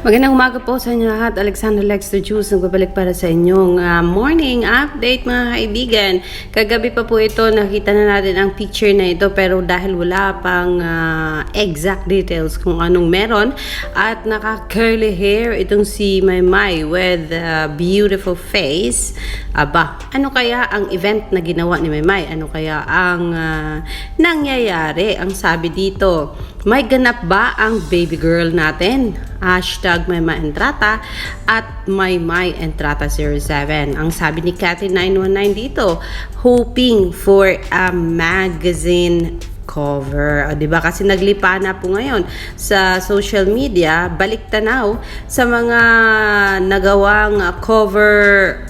Magandang umaga po sa inyo lahat. Alexander Lex the Juice nagbabalik para sa inyong morning update mga kaibigan. Kagabi pa po ito, nakita na natin ang picture na ito pero dahil wala pang exact details kung anong meron at naka-curly hair itong si Maymay with a beautiful face. Aba, ano kaya ang event na ginawa ni Maymay? Ano kaya ang nangyayari? Ang sabi dito, may ganap ba ang baby girl natin? Hashtag Maymay Entrata at Maymay Entrata 07. Ang sabi ni Cathy 919 dito, hoping for a magazine cover. O, diba? Kasi naglipa na po ngayon sa social media, balik tanaw sa mga nagawang cover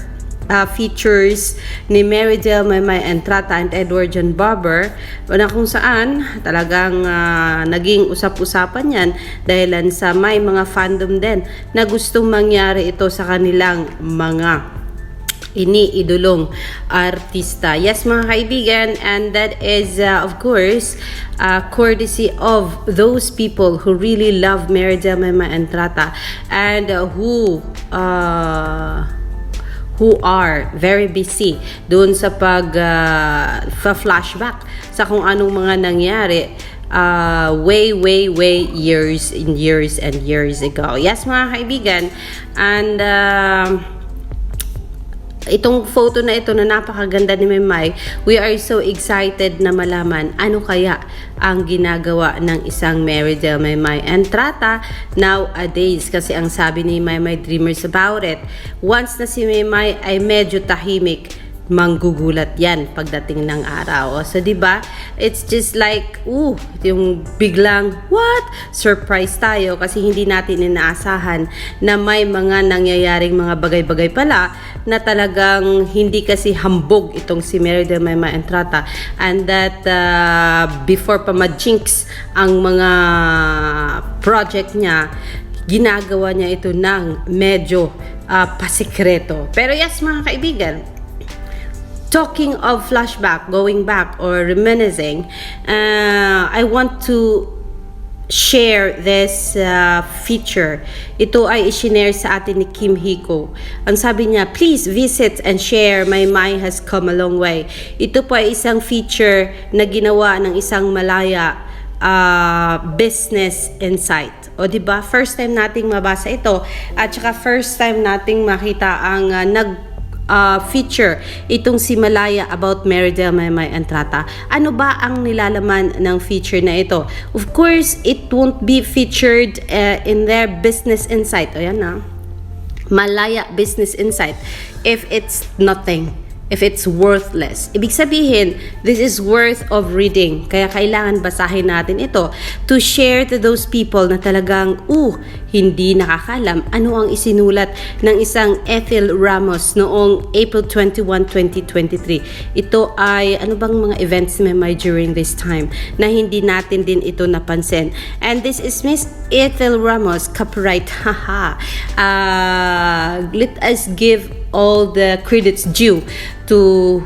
features ni Marydel Maymay Entrata and Edward John Barber na kung saan talagang naging usap-usapan yan dahilan sa may mga fandom din na gustong mangyari ito sa kanilang mga iniidolong artista. Yes mga kaibigan, and that is of course courtesy of those people who really love Marydel Maymay Entrata and who are very busy doon sa flashback sa kung anong mga nangyari way years and years ago. Yes mga kaibigan, and itong photo na ito na napakaganda ni Maymay, we are so excited na malaman ano kaya ang ginagawa ng isang Marydel Maymay Entrata nowadays. Kasi ang sabi ni Maymay Dreamers about it, once na si Maymay ay medyo tahimik, manggugulat yan pagdating ng araw. So, diba? It's just like, yung biglang, what? Surprise tayo kasi hindi natin inaasahan na may mga nangyayaring mga bagay-bagay pala na talagang hindi kasi hambog itong si Marydel Maymay Entrata, and that before pa ma-jinx ang mga project niya, ginagawa niya ito ng medyo pasikreto. Pero yes mga kaibigan, talking of flashback, going back or reminiscing, I want to share this feature. Ito ay isinare sa atin ni Kim Hiko. Ang sabi niya, please visit and share Maymay has come a long way. Ito po ay isang feature na ginawa ng isang Malaya business insight. O diba, first time nating mabasa ito at saka first time nating makita ang feature itong si Malaya about Marydel Maymay Entrata. Ano ba ang nilalaman ng feature na ito? Of course, it won't be featured in their business insight. O yan na. Malaya business insight. If it's nothing. If it's worthless. Ibig sabihin, this is worth of reading. Kaya kailangan basahin natin ito to share to those people na talagang, hindi nakakalam ano ang isinulat ng isang Ethel Ramos noong April 21, 2023. Ito ay, ano bang mga events ni Maymay during this time na hindi natin din ito napansin. And this is Miss Ethel Ramos, copyright, let us give all the credits due to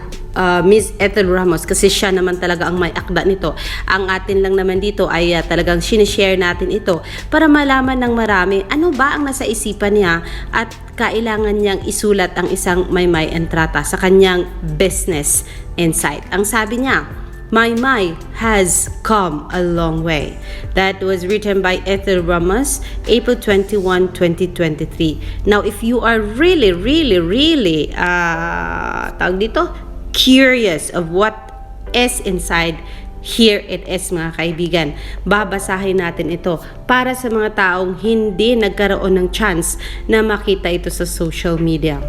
Miss Ethel Ramos kasi siya naman talaga ang may akda nito. Ang atin lang naman dito ay talagang sinishare natin ito para malaman ng marami ano ba ang nasa isipan niya at kailangan niyang isulat ang isang Maymay Entrata sa kanyang business insight. Ang sabi niya, Maymay has come a long way. That was written by Ethel Ramos, April 21, 2023. Now, if you are really tawag dito, curious of what is inside, here it is mga kaibigan. Babasahin natin ito para sa mga taong hindi nagkaroon ng chance na makita ito sa social media.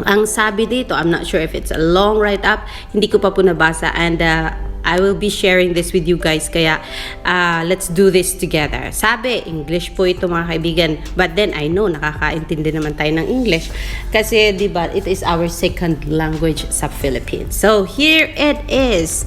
Ang sabi dito, I'm not sure if it's a long write-up, hindi ko pa po nabasa, and I will be sharing this with you guys, kaya let's do this together. Sabi, English po ito mga kaibigan, but then I know nakakaintindi naman tayo ng English kasi diba, it is our second language sa Philippines. So here it is.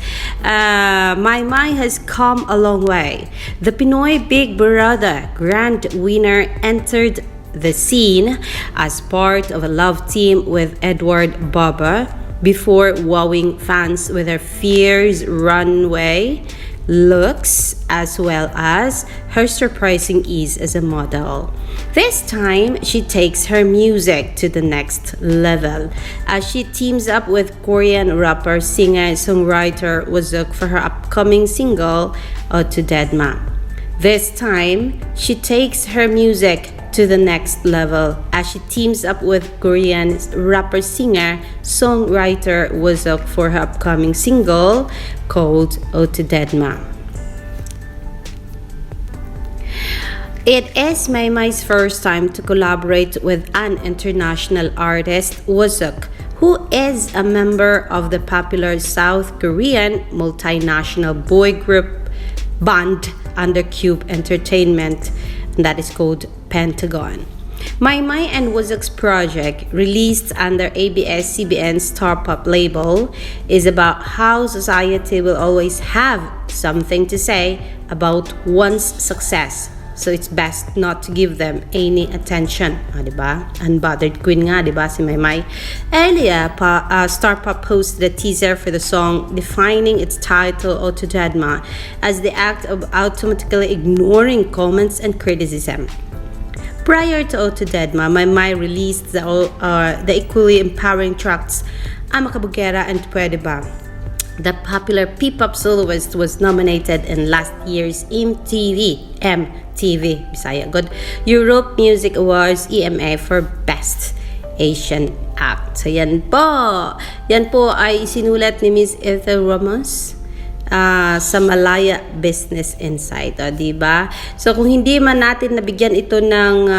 Maymay has come a long way. The Pinoy Big Brother grand winner entered the scene as part of a love team with Edward Barber before wowing fans with her fierce runway looks as well as her surprising ease as a model. This time, she takes her music to the next level as she teams up with Korean rapper, singer, songwriter Woosuk for her upcoming single, To Deadma. This time, she takes her music to the next level as she teams up with Korean rapper, singer, songwriter Woosuk for her upcoming single called To Deadma. It is Maymai's first time to collaborate with an international artist, Woosuk, who is a member of the popular South Korean multinational boy group band under Cube Entertainment, that is called Pentagon. Maymay and Woosuk's project, released under ABS-CBN Star Pop label, is about how society will always have something to say about one's success. So it's best not to give them any attention. Diba? Unbothered queen nga, diba, si Maymay. Earlier, Star Pop posted a teaser for the song, defining its title, To Deadma, as the act of automatically ignoring comments and criticism. Prior to To Deadma, Maymay released the equally empowering tracks, Ama Kabugera and Pwede Ba. The popular P-pop soloist was nominated in last year's MTV Bisaya Good Europe Music Awards EMA for Best Asian Act. So yan po. Yan po ay isinulat ni Miss Ethel Ramos sa Malaya Business Insight, diba? So kung hindi man natin nabigyan ito ng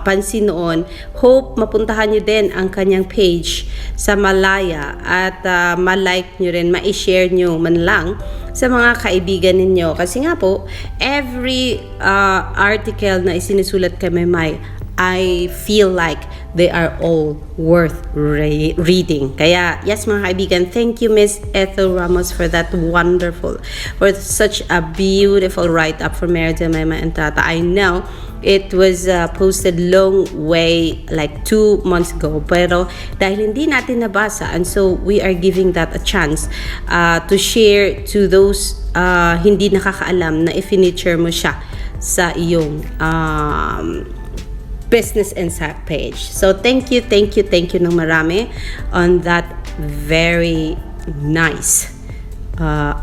pansin noon, hope mapuntahan nyo din ang kanyang page sa Malaya at ma-like nyo rin, ma-share nyo man lang sa mga kaibigan ninyo. Kasi nga po, every article na isinusulat kay Maymay, I feel like they are all worth reading. Kaya, yes mga kaibigan, thank you Miss Ethel Ramos for such a beautiful write-up for Merida Maymay Entrata. I know it was posted long way, like 2 months ago. Pero dahil hindi natin nabasa, and so we are giving that a chance to share to those hindi nakakaalam na i-feature mo siya sa iyong Business Insight page. So thank you ng marami on that very nice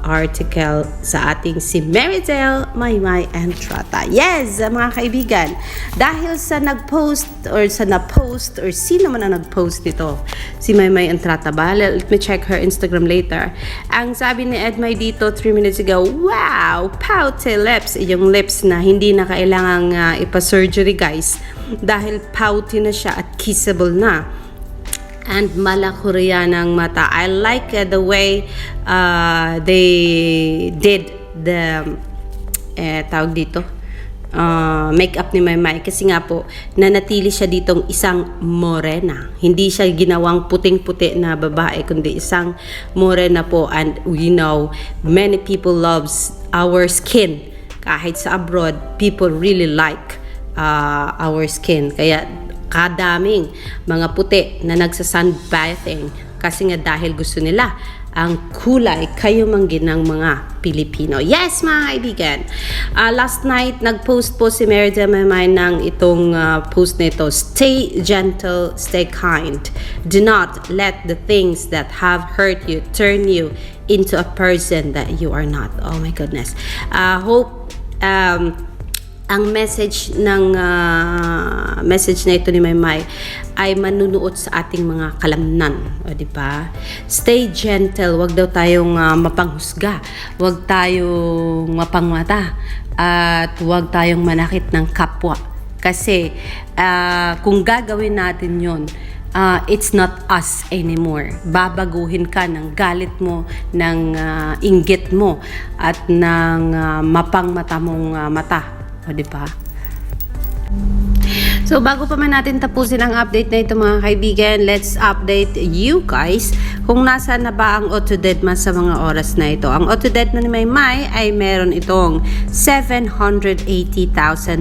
article sa ating si Meridel Maymay Entrata. Yes, mga kaibigan, dahil sa nag-post or sino man ang nag-post nito, si Maymay Entrata ba? Let me check her Instagram later. Ang sabi ni Edmay dito 3 minutes ago, wow, pouty lips. Yung lips na hindi na kailangang ipa-surgery, guys, dahil pouty na siya at kissable na. And mala-Korean ang mata. I like the way they did the tawag dito makeup ni Maymay, kasi nga po nanatili siya ditong isang morena. Hindi siya ginawang puting-puti na babae, kundi isang morena po. And we know many people loves our skin. Kahit sa abroad, people really like our skin. Kaya kadaming mga puti na nagsa-sunbathing kasi nga dahil gusto nila ang kulay kayo-manggin ng mga Pilipino. Yes, mga kaibigan. Last night, nag-post po si Merida Maymay ng itong post na ito. Stay gentle, stay kind. Do not let the things that have hurt you turn you into a person that you are not. Oh my goodness. Hope ang message na ito ni Maymay ay manunuot sa ating mga kalamnan, o di ba? Stay gentle, wag daw tayong mapanghusga, wag tayong mapangmata, at wag tayong manakit ng kapwa. Kasi kung gagawin natin 'yon, it's not us anymore. Babaguhin ka ng galit mo, ng inggit mo, at ng mapangmata mong mata. O, diba? So, bago pa man natin tapusin ang update na ito, mga kaibigan, let's update you guys kung nasa na ba ang Otodedma sa mga oras na ito. Ang Otodedma ni Maymay ay meron itong 780,000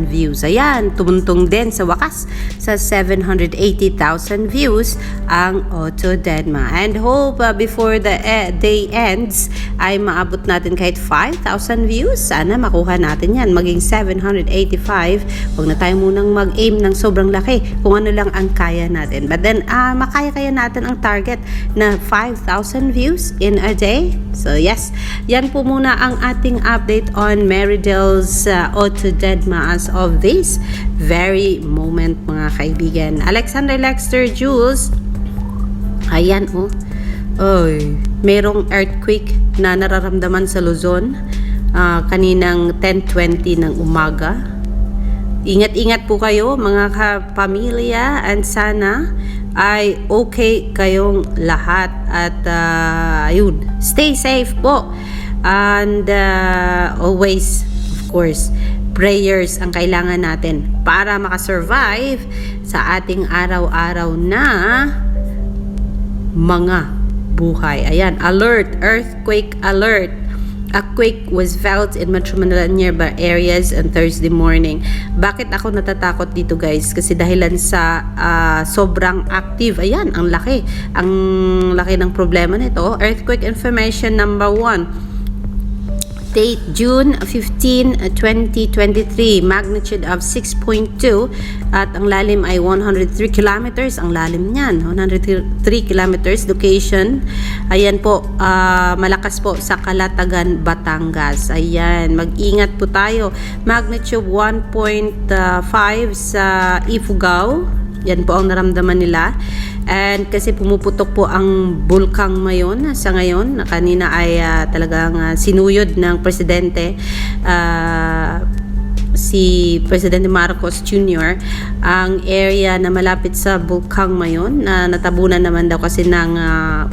views. Ayan, tumuntong din sa wakas sa 780,000 views ang Otodedma. And hope before the day ends ay maabot natin kahit 5,000 views. Sana makuha natin yan, maging 785. Huwag na tayo munang mag-aim ng sobrang laki kung ano lang ang kaya natin. But then, makaya-kaya natin ang target na 5,000 views in a day. So yes, yan po muna ang ating update on Meridell's Otodedma as of this very moment, mga kaibigan. Alexander Lexter Jules, ayan oh. Oy, merong earthquake na nararamdaman sa Luzon kaninang 10:20 ng umaga. Ingat-ingat po kayo mga kapamilya, and sana ay okay kayong lahat at ayun, stay safe po, and always of course prayers ang kailangan natin para makasurvive sa ating araw-araw na mga buhay. Ayan, alert, earthquake alert. A quake was felt in Metro Manila and nearby areas on Thursday morning. Bakit ako natatakot dito, guys? Kasi dahilan sa sobrang active. Ayan, ang laki. Ang laki ng problema nito. Earthquake information number 1. Date June 15, 2023, magnitude of 6.2 at ang lalim ay 103 kilometers. Ang lalim niyan, 103 kilometers. Location, ayan po, malakas po sa Calatagan, Batangas. Ayan, mag-ingat po tayo. Magnitude 1.5 sa Ifugao. Yan po ang naramdaman nila. And kasi pumuputok po ang bulkang Mayon sa ngayon, na kanina ay talagang sinuyod ng presidente, si Presidente Marcos Jr. ang area na malapit sa bulkang Mayon, na natabunan naman daw kasi ng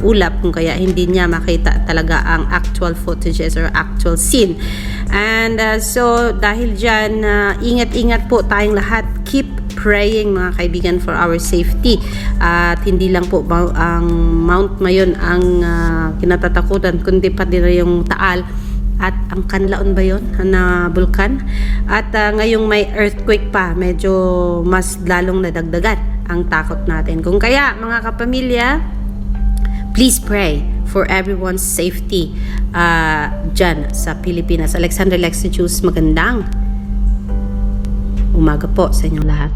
ulap, kung kaya hindi niya makita talaga ang actual footages or actual scene. And so dahil dyan, ingat-ingat po tayong lahat. Keep praying, mga kaibigan, for our safety. At hindi lang po ang Mount Mayon ang kinatatakutan, kundi pati na yung Taal at ang Canlaon ba yun na bulkan. At ngayong may earthquake pa, medyo mas lalong nadagdagan ang takot natin. Kung kaya, mga kapamilya, please pray for everyone's safety dyan sa Pilipinas. Alexander Lexter Jules, magandang umaga po sa inyong lahat.